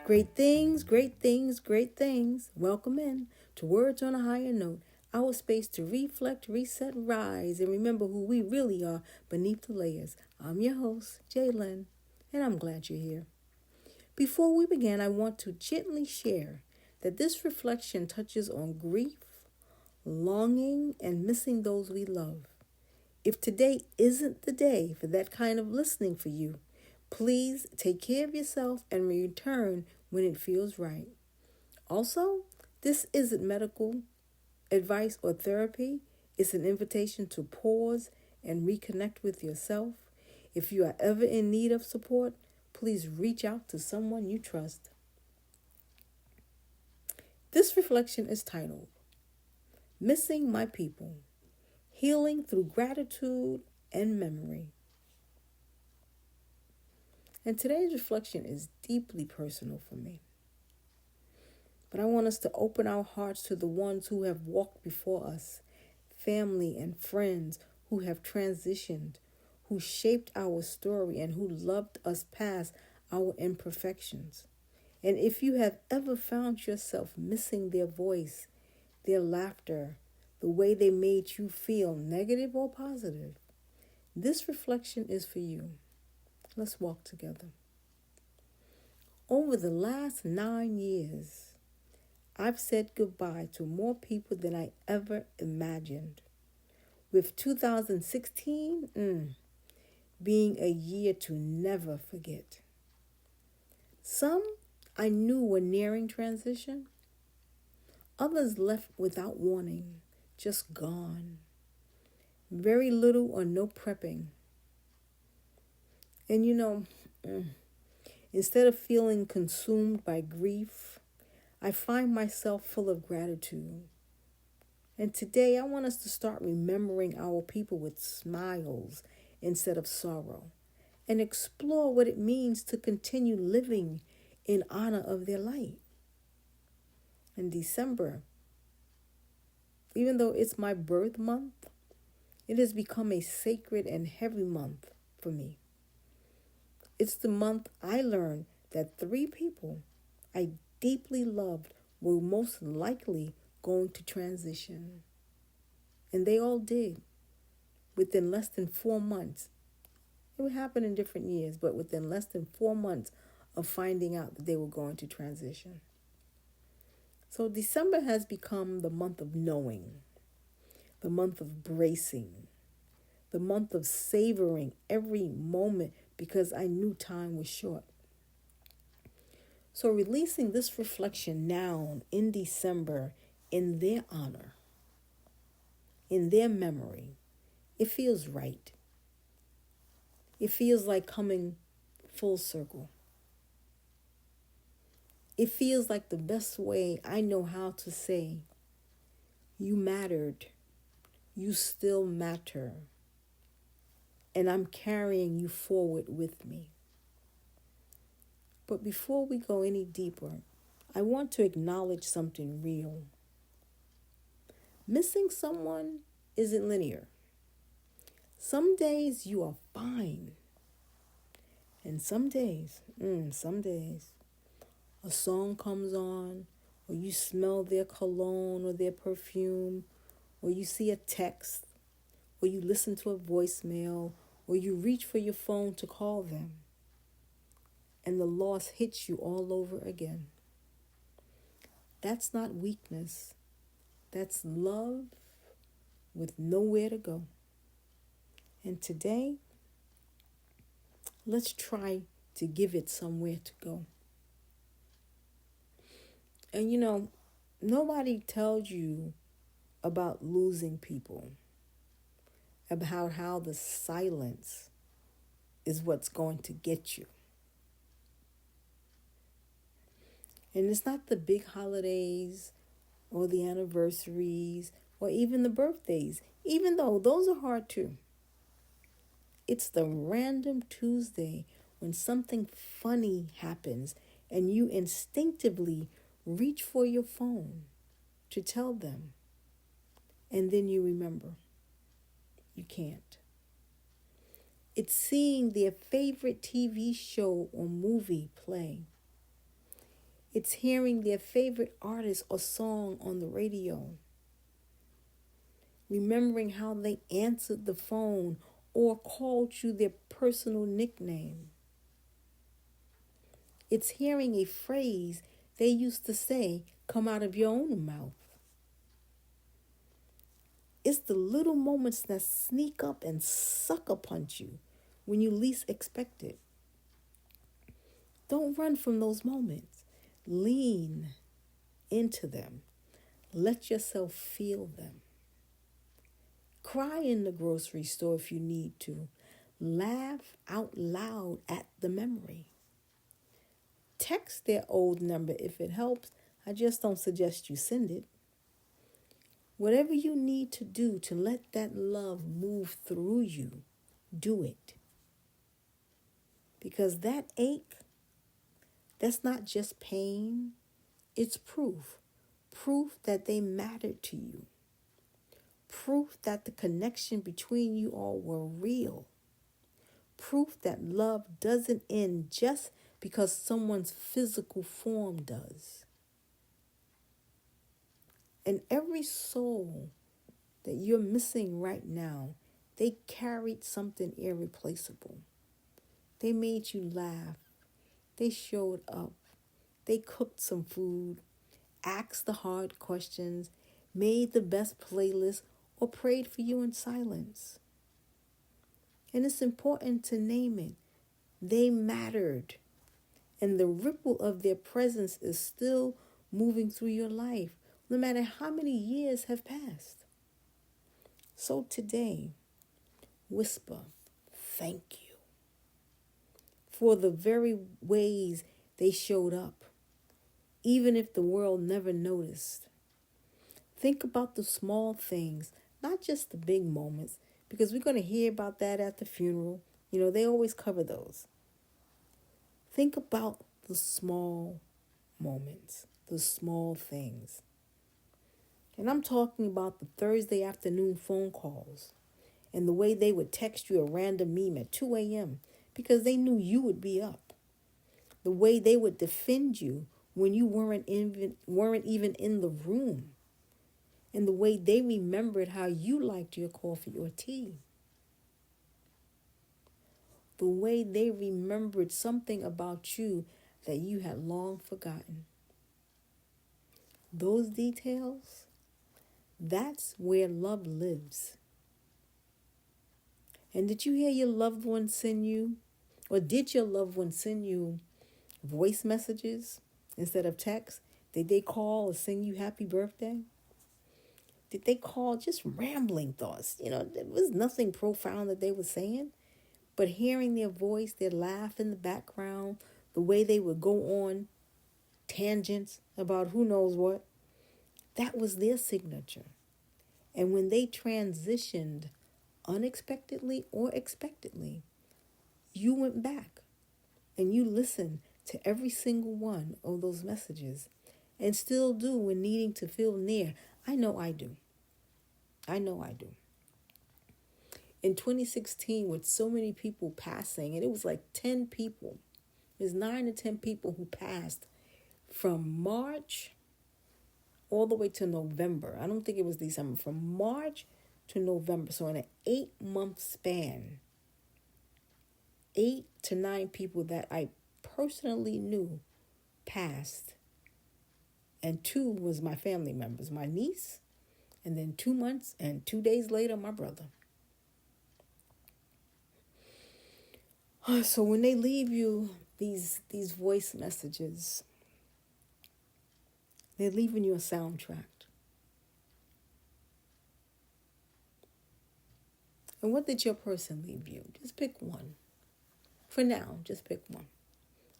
Great things, great things, great things. Welcome in to Words on a Higher Note, our space to reflect, reset, rise, and remember who we really are beneath the layers. I'm your host, Jalen, and I'm glad you're here. Before we begin, I want to gently share that this reflection touches on grief, longing, and missing those we love. If today isn't the day for that kind of listening for you, please take care of yourself and return when it feels right. Also, this isn't medical advice or therapy. It's an invitation to pause and reconnect with yourself. If you are ever in need of support, please reach out to someone you trust. This reflection is titled, Missing My People, Healing Through Gratitude and Memory. And today's reflection is deeply personal for me. But I want us to open our hearts to the ones who have walked before us, family and friends who have transitioned, who shaped our story, and who loved us past our imperfections. And if you have ever found yourself missing their voice, their laughter, the way they made you feel, negative or positive, this reflection is for you. Let's walk together. Over the last 9 years, I've said goodbye to more people than I ever imagined. With 2016 being a year to never forget. Some I knew were nearing transition. Others left without warning, just gone. Very little or no prepping. And instead of feeling consumed by grief, I find myself full of gratitude. And today I want us to start remembering our people with smiles instead of sorrow and explore what it means to continue living in honor of their light. In December, even though it's my birth month, it has become a sacred and heavy month for me. It's the month I learned that 3 people I deeply loved were most likely going to transition. And they all did within less than 4 months. It would happen in different years, but within less than 4 months of finding out that they were going to transition. So December has become the month of knowing, the month of bracing, the month of savoring every moment because I knew time was short. So releasing this reflection now in December in their honor, in their memory, it feels right. It feels like coming full circle. It feels like the best way I know how to say, you mattered, you still matter, and I'm carrying you forward with me. But before we go any deeper, I want to acknowledge something real. Missing someone isn't linear. Some days you are fine. And some days, a song comes on, or you smell their cologne or their perfume, or you see a text, or you listen to a voicemail, or you reach for your phone to call them. And the loss hits you all over again. That's not weakness. That's love with nowhere to go. And today, let's try to give it somewhere to go. And nobody tells you about losing people, about how the silence is what's going to get you. And it's not the big holidays or the anniversaries or even the birthdays, even though those are hard too. It's the random Tuesday when something funny happens and you instinctively reach for your phone to tell them. And then you remember. You can't. It's seeing their favorite TV show or movie play. It's hearing their favorite artist or song on the radio. Remembering how they answered the phone or called you their personal nickname. It's hearing a phrase they used to say come out of your own mouth. It's the little moments that sneak up and sucker punch you when you least expect it. Don't run from those moments. Lean into them. Let yourself feel them. Cry in the grocery store if you need to. Laugh out loud at the memory. Text their old number if it helps. I just don't suggest you send it. Whatever you need to do to let that love move through you, do it. Because that ache, that's not just pain, it's proof. Proof that they mattered to you. Proof that the connection between you all were real. Proof that love doesn't end just because someone's physical form does. And every soul that you're missing right now, they carried something irreplaceable. They made you laugh. They showed up. They cooked some food, asked the hard questions, made the best playlist, or prayed for you in silence. And it's important to name it. They mattered. And the ripple of their presence is still moving through your life, no matter how many years have passed. So today, whisper, thank you for the very ways they showed up, even if the world never noticed. Think about the small things, not just the big moments, because we're going to hear about that at the funeral. They always cover those. Think about the small moments, the small things. And I'm talking about the Thursday afternoon phone calls and the way they would text you a random meme at 2 a.m. because they knew you would be up. The way they would defend you when you weren't even in the room. And the way they remembered how you liked your coffee or tea. The way they remembered something about you that you had long forgotten. Those details, that's where love lives. And did you hear your loved one send you, or did your loved one send you voice messages instead of text? Did they call or sing you happy birthday? Did they call just rambling thoughts? There was nothing profound that they were saying. But hearing their voice, their laugh in the background, the way they would go on tangents about who knows what, that was their signature. And when they transitioned unexpectedly or expectedly, you went back and you listened to every single one of those messages and still do when needing to feel near. I know I do. In 2016, with so many people passing, and it was like 10 people. There's 9 to 10 people who passed from March all the way to November. I don't think it was December. From March to November. So in an 8-month span, 8 to 9 people that I personally knew passed. And 2 was my family members, my niece, and then 2 months and 2 days later, my brother. So when they leave you these voice messages, they're leaving you a soundtrack. And what did your person leave you? Just pick one. For now, just pick one.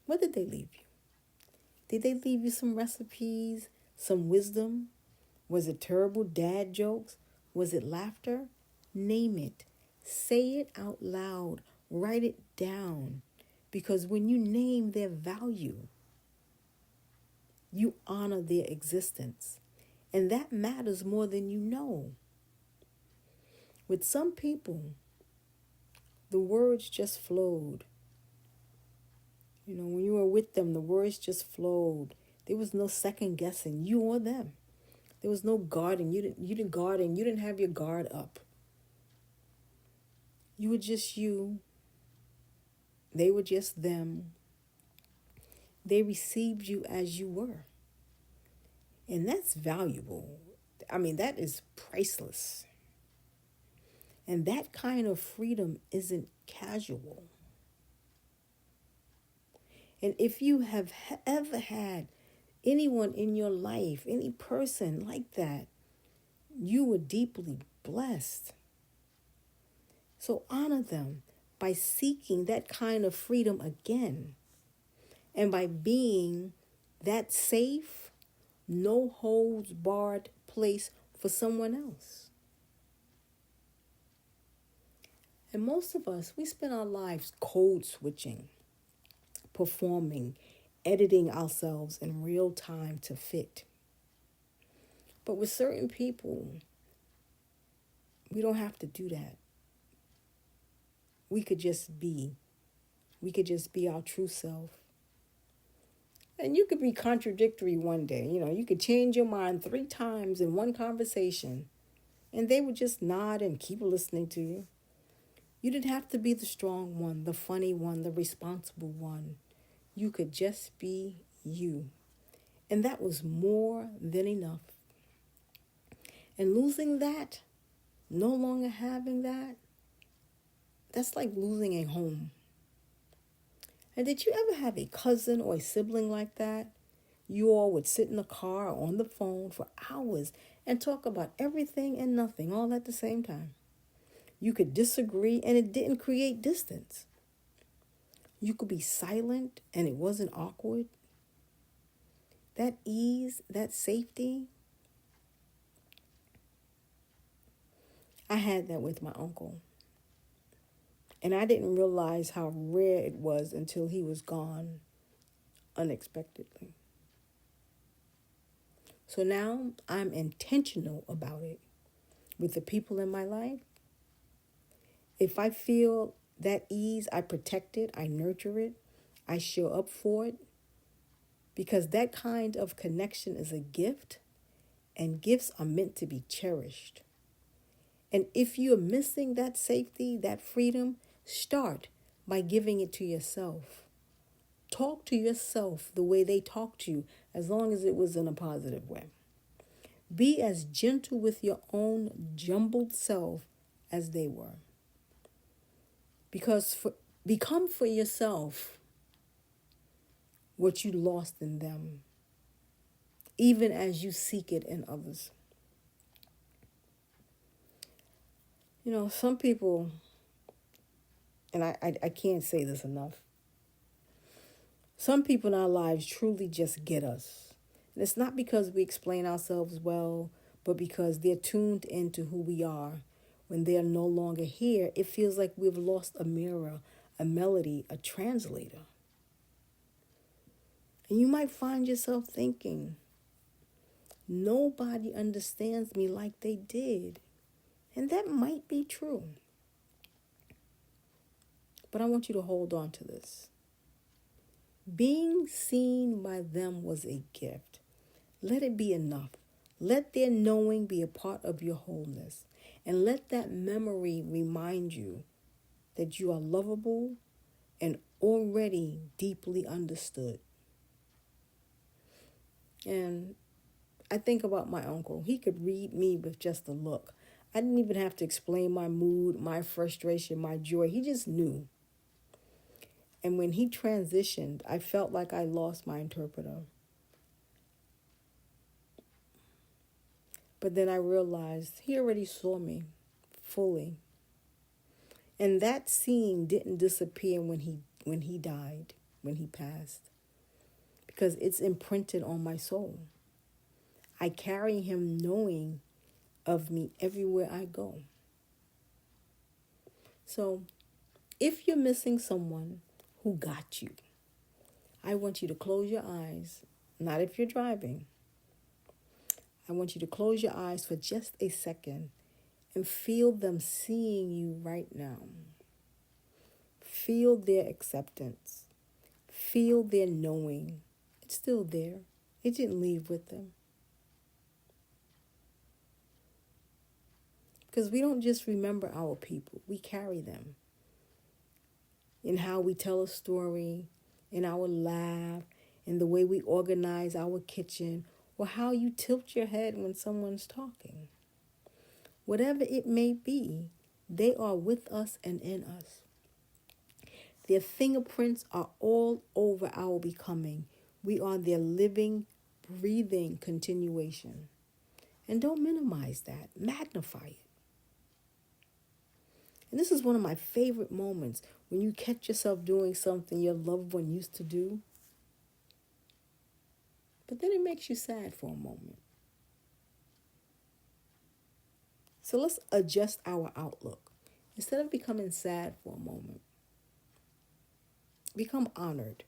What did they leave you? Did they leave you some recipes, some wisdom? Was it terrible dad jokes? Was it laughter? Name it. Say it out loud. Write it down. Because when you name their value, you honor their existence. And that matters more than you know. With some people, the words just flowed. When you were with them, the words just flowed. There was no second guessing you or them. There was no guarding. You didn't guarding. You didn't have your guard up. You were just you. They were just them. They received you as you were. And that's valuable. I mean, that is priceless. And that kind of freedom isn't casual. And if you have ever had anyone in your life, any person like that, you were deeply blessed. So honor them by seeking that kind of freedom again, and by being that safe, no holds barred place for someone else. And most of us, we spend our lives code switching, performing, editing ourselves in real time to fit. But with certain people, we don't have to do that. We could just be. We could just be our true self. And you could be contradictory one day. You could change your mind 3 times in one conversation, and they would just nod and keep listening to you. You didn't have to be the strong one, the funny one, the responsible one. You could just be you. And that was more than enough. And losing that, no longer having that, that's like losing a home. And did you ever have a cousin or a sibling like that? You all would sit in the car or on the phone for hours and talk about everything and nothing all at the same time. You could disagree and it didn't create distance. You could be silent and it wasn't awkward. That ease, that safety. I had that with my uncle. And I didn't realize how rare it was until he was gone unexpectedly. So now I'm intentional about it with the people in my life. If I feel that ease, I protect it, I nurture it, I show up for it, because that kind of connection is a gift, and gifts are meant to be cherished. And if you're missing that safety, that freedom, start by giving it to yourself. Talk to yourself the way they talk to you, as long as it was in a positive way. Be as gentle with your own jumbled self as they were. Become for yourself what you lost in them, even as you seek it in others. Some people, and I can't say this enough, some people in our lives truly just get us. And it's not because we explain ourselves well, but because they're tuned into who we are. When they're no longer here, it feels like we've lost a mirror, a melody, a translator. And you might find yourself thinking, nobody understands me like they did. And that might be true. But I want you to hold on to this. Being seen by them was a gift. Let it be enough. Let their knowing be a part of your wholeness. And let that memory remind you that you are lovable and already deeply understood. And I think about my uncle. He could read me with just a look. I didn't even have to explain my mood, my frustration, my joy. He just knew. And when he transitioned, I felt like I lost my interpreter. But then I realized he already saw me fully. And that seeing didn't disappear when he died, when he passed, because it's imprinted on my soul. I carry him knowing of me everywhere I go. So if you're missing someone who got you, I want you to close your eyes, not if you're driving. I want you to close your eyes for just a second and feel them seeing you right now. Feel their acceptance. Feel their knowing. It's still there. It didn't leave with them. Because we don't just remember our people, we carry them in how we tell a story, in our laugh, in the way we organize our kitchen, or how you tilt your head when someone's talking. Whatever it may be, they are with us and in us. Their fingerprints are all over our becoming. We are their living, breathing continuation. And don't minimize that, magnify it. And this is one of my favorite moments when you catch yourself doing something your loved one used to do, but then it makes you sad for a moment. So let's adjust our outlook. Instead of becoming sad for a moment, become honored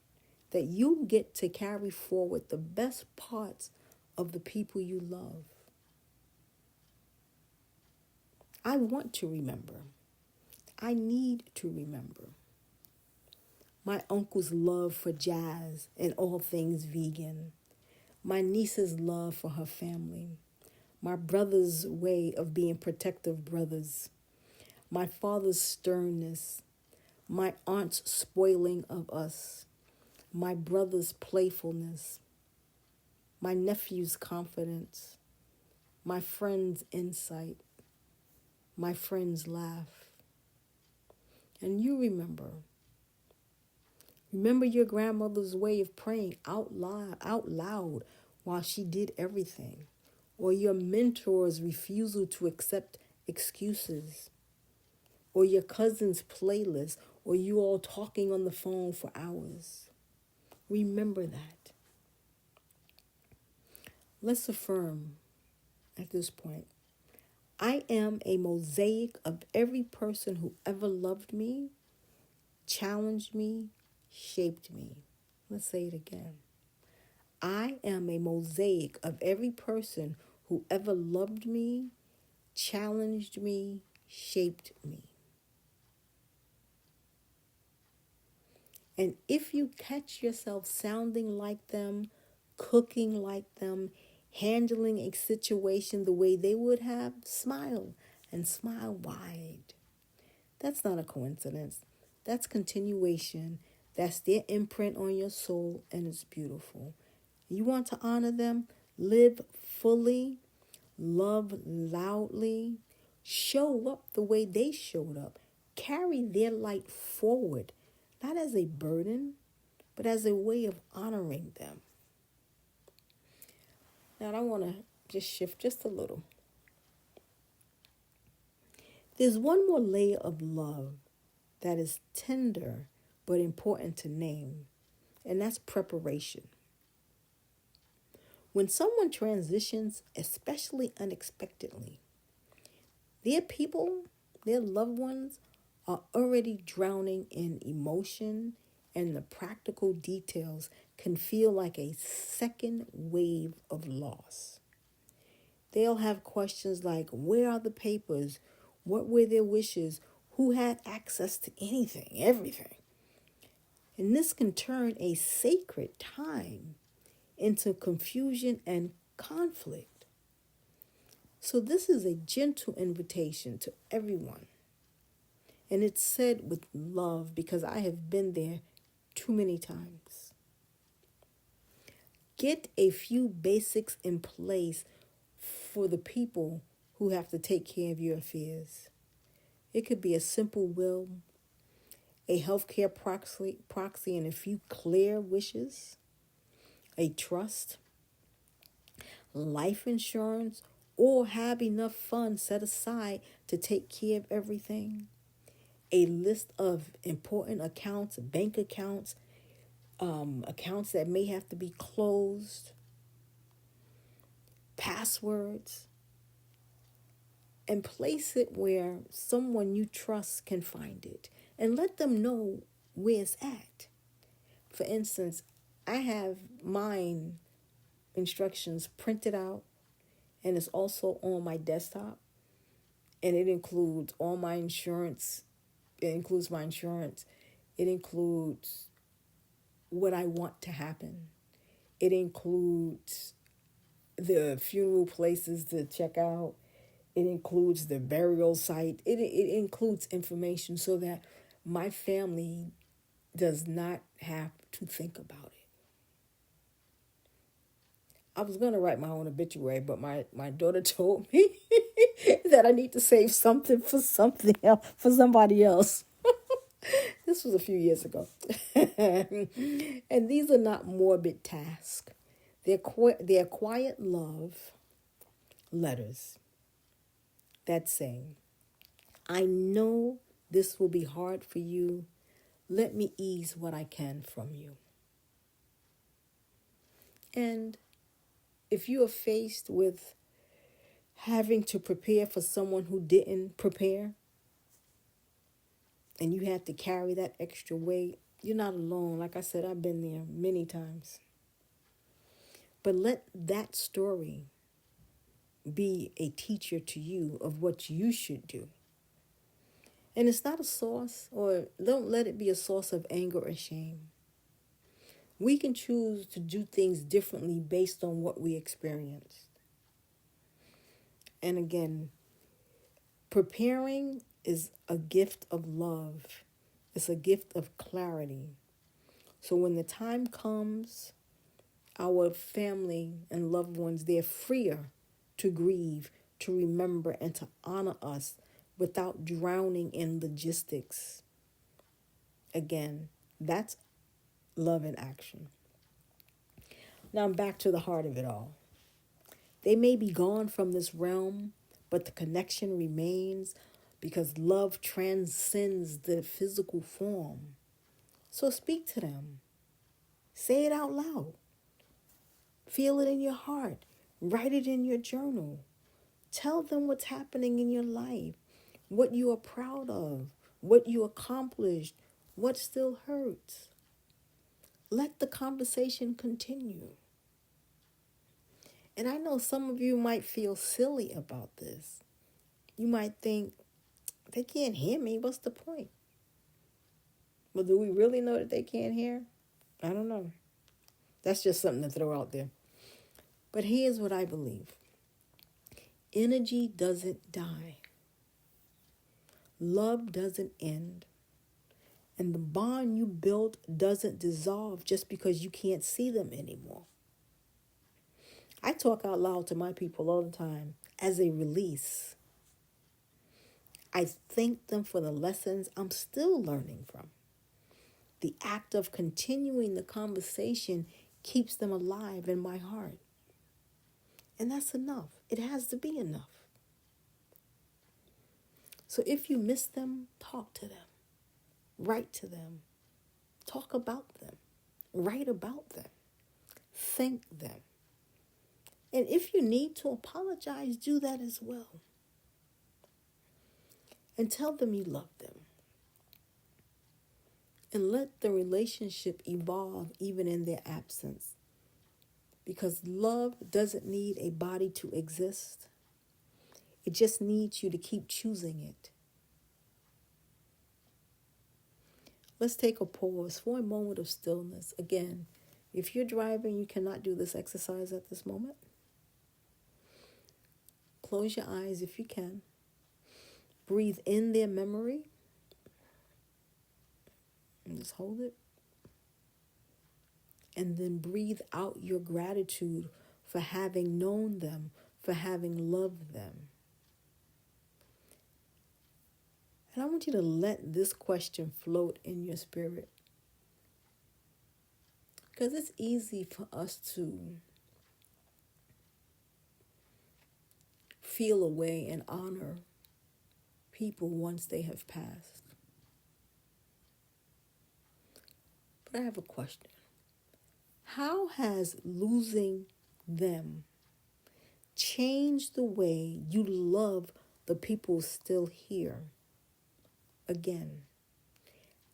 that you get to carry forward the best parts of the people you love. I want to remember. I need to remember my uncle's love for jazz and all things vegan, my niece's love for her family, my brother's way of being protective brothers, my father's sternness, my aunt's spoiling of us, my brother's playfulness, my nephew's confidence, my friend's insight, my friend's laugh. And you remember your grandmother's way of praying out loud while she did everything, or your mentor's refusal to accept excuses, or your cousin's playlist, or you all talking on the phone for hours. Remember that. Let's affirm at this point. I am a mosaic of every person who ever loved me, challenged me, shaped me. Let's say it again. I am a mosaic of every person who ever loved me, challenged me, shaped me. And if you catch yourself sounding like them, cooking like them, handling a situation the way they would have, smile and smile wide. That's not a coincidence. That's continuation. That's their imprint on your soul, and it's beautiful. You want to honor them? Live fully, love loudly, show up the way they showed up. Carry their light forward, not as a burden, but as a way of honoring them. Now, I want to just shift just a little. There's one more layer of love that is tender but important to name, and that's preparation. When someone transitions, especially unexpectedly, their people, their loved ones, are already drowning in emotion, and the practical details can feel like a second wave of loss. They'll have questions like, where are the papers? What were their wishes? Who had access to anything, everything? And this can turn a sacred time into confusion and conflict. So this is a gentle invitation to everyone. And it's said with love because I have been there too many times. Get a few basics in place for the people who have to take care of your affairs. It could be a simple will, a healthcare proxy and a few clear wishes, a trust, life insurance, or have enough funds set aside to take care of everything. A list of important accounts, bank accounts, accounts that may have to be closed, passwords, and place it where someone you trust can find it and let them know where it's at. For instance, I have mine instructions printed out, and it's also on my desktop, and it includes all my insurance. It includes my insurance. It includes what I want to happen. It includes the funeral places to check out. It includes the burial site. It includes information so that my family does not have to think about it. I was going to write my own obituary, but my daughter told me that I need to save something else, for somebody else. This was a few years ago. And these are not morbid tasks. They're quiet love letters that say, I know this will be hard for you. Let me ease what I can from you. And if you are faced with having to prepare for someone who didn't prepare, and you had to carry that extra weight, you're not alone. Like I said, I've been there many times. But let that story be a teacher to you of what you should do. And it's not a source, or don't let it be a source of anger or shame. We can choose to do things differently based on what we experienced. And again, preparing is a gift of love. It's a gift of clarity. So when the time comes, our family and loved ones, they're freer to grieve, to remember, and to honor us without drowning in logistics. Again, that's love in action. Now I'm back to the heart of it all. They may be gone from this realm, but the connection remains because love transcends the physical form. So speak to them. Say it out loud. Feel it in your heart. Write it in your journal. Tell them what's happening in your life, what you are proud of, what you accomplished, what still hurts. Let the conversation continue. And I know some of you might feel silly about this. You might think, they can't hear me. What's the point? Well, do we really know that they can't hear? I don't know. That's just something to throw out there. But here's what I believe. Energy doesn't die. Love doesn't end. And the bond you built doesn't dissolve just because you can't see them anymore. I talk out loud to my people all the time as a release. I thank them for the lessons I'm still learning from. The act of continuing the conversation keeps them alive in my heart. And that's enough. It has to be enough. So if you miss them, talk to them. Write to them. Talk about them. Write about them. Thank them. And if you need to apologize, do that as well. And tell them you love them. And let the relationship evolve even in their absence. Because love doesn't need a body to exist. It just needs you to keep choosing it. Let's take a pause for a moment of stillness. Again, if you're driving, you cannot do this exercise at this moment. Close your eyes if you can. Breathe in their memory. And just hold it. And then breathe out your gratitude for having known them, for having loved them. And I want you to let this question float in your spirit. Because it's easy for us to feel away and honor people once they have passed. But I have a question. How has losing them changed the way you love the people still here? Again,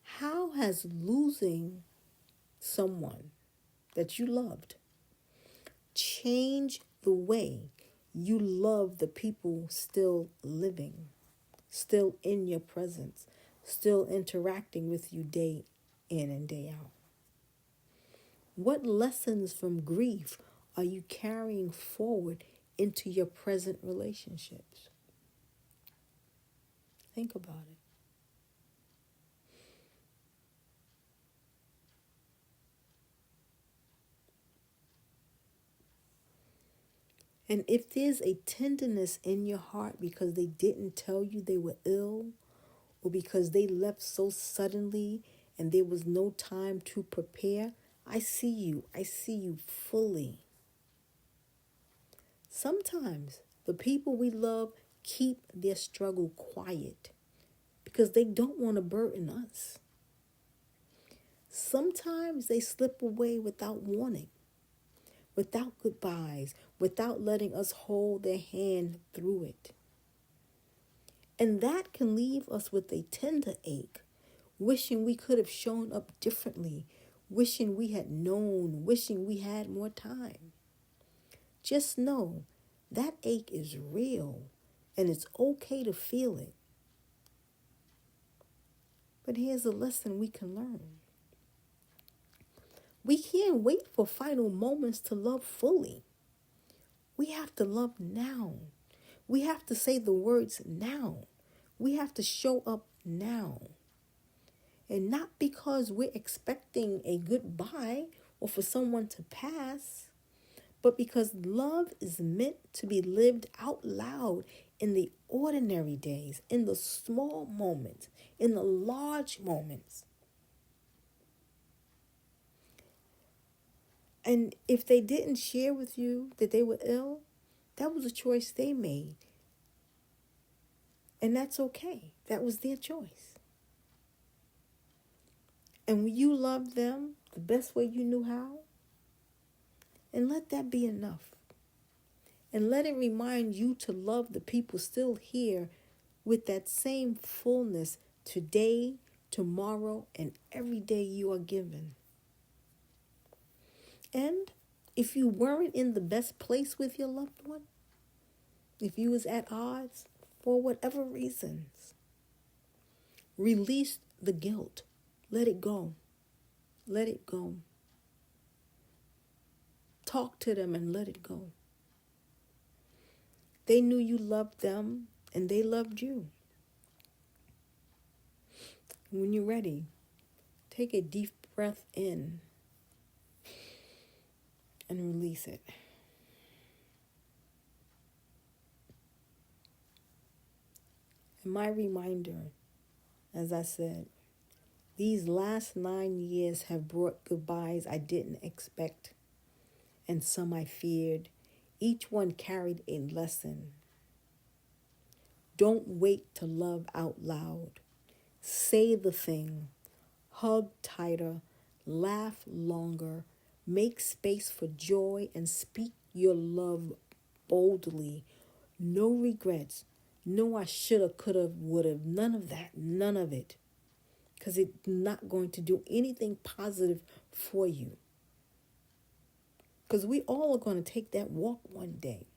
how has losing someone that you loved changed the way you love the people still living, still in your presence, still interacting with you day in and day out? What lessons from grief are you carrying forward into your present relationships? Think about it. And if there's a tenderness in your heart because they didn't tell you they were ill, or because they left so suddenly and there was no time to prepare, I see you. I see you fully. Sometimes the people we love keep their struggle quiet because they don't want to burden us. Sometimes they slip away without warning, without goodbyes, without letting us hold their hand through it. And that can leave us with a tender ache, wishing we could have shown up differently, wishing we had known, wishing we had more time. Just know that ache is real and it's okay to feel it. But here's a lesson we can learn. We can't wait for final moments to love fully. We have to love now. We have to say the words now. We have to show up now. And not because we're expecting a goodbye or for someone to pass, but because love is meant to be lived out loud in the ordinary days, in the small moments, in the large moments. And if they didn't share with you that they were ill, that was a choice they made. And that's okay. That was their choice. And when you love them the best way you knew how, and let that be enough. And let it remind you to love the people still here with that same fullness today, tomorrow, and every day you are given. And if you weren't in the best place with your loved one, if you was at odds for whatever reasons, release the guilt. Let it go. Let it go. Talk to them and let it go. They knew you loved them and they loved you. When you're ready, take a deep breath in and release it. And my reminder, as I said, these last 9 years have brought goodbyes I didn't expect and some I feared. Each one carried a lesson. Don't wait to love out loud. Say the thing. Hug tighter. Laugh longer. Make space for joy and speak your love boldly. No regrets. No I shoulda, coulda, woulda. None of that. None of it. Because it's not going to do anything positive for you. Because we all are going to take that walk one day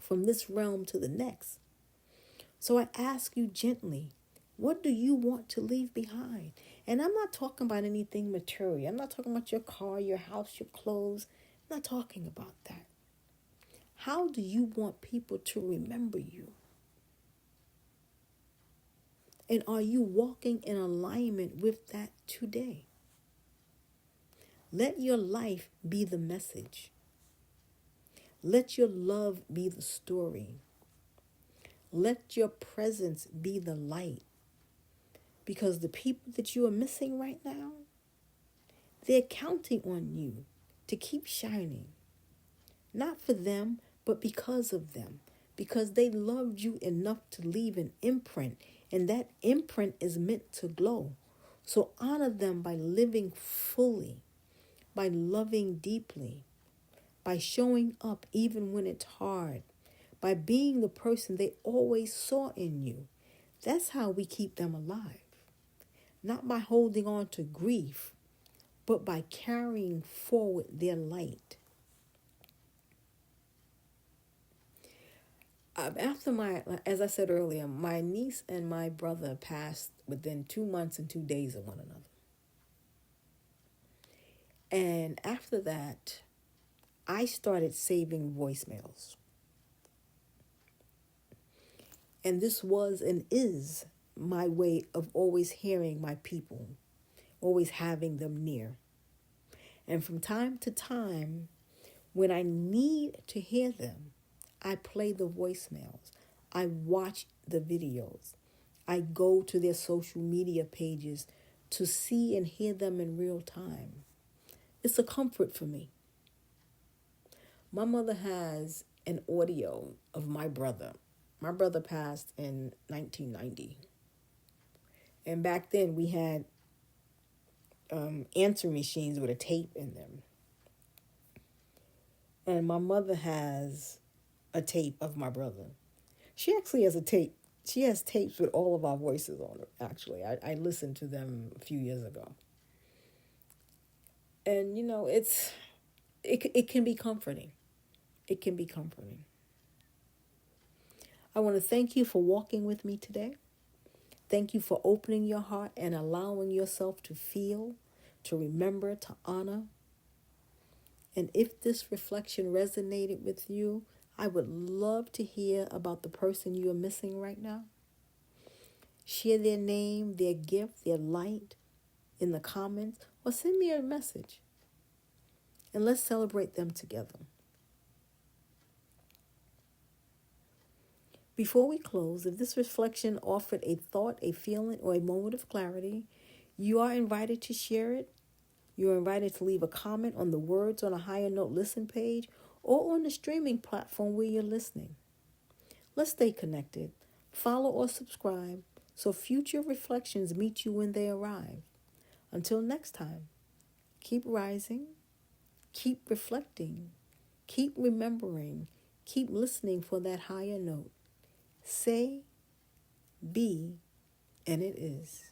from this realm to the next. So I ask you gently, what do you want to leave behind? And I'm not talking about anything material. I'm not talking about your car, your house, your clothes. I'm not talking about that. How do you want people to remember you? And are you walking in alignment with that today? Let your life be the message. Let your love be the story. Let your presence be the light. Because the people that you are missing right now, they're counting on you to keep shining. Not for them, but because of them. Because they loved you enough to leave an imprint. And that imprint is meant to glow. So honor them by living fully, by loving deeply, by showing up even when it's hard, by being the person they always saw in you. That's how we keep them alive. Not by holding on to grief, but by carrying forward their light. As I said earlier, my niece and my brother passed within 2 months and 2 days of one another. And after that, I started saving voicemails. And this was and is my way of always hearing my people, always having them near. And from time to time, when I need to hear them, I play the voicemails. I watch the videos. I go to their social media pages to see and hear them in real time. It's a comfort for me. My mother has an audio of my brother. My brother passed in 1990. And back then we had answering machines with a tape in them. And my mother has a tape of my brother. She actually has a tape. She has tapes with all of our voices on it, actually. I listened to them a few years ago. And, it can be comforting. It can be comforting. I want to thank you for walking with me today. Thank you for opening your heart and allowing yourself to feel, to remember, to honor. And if this reflection resonated with you, I would love to hear about the person you are missing right now. Share their name, their gift, their light in the comments, or send me a message. And let's celebrate them together. Before we close, if this reflection offered a thought, a feeling, or a moment of clarity, you are invited to share it. You are invited to leave a comment on the Words on a Higher Note listen page or on the streaming platform where you're listening. Let's stay connected. Follow or subscribe so future reflections meet you when they arrive. Until next time, keep rising, keep reflecting, keep remembering, keep listening for that higher note. Say, be, and it is.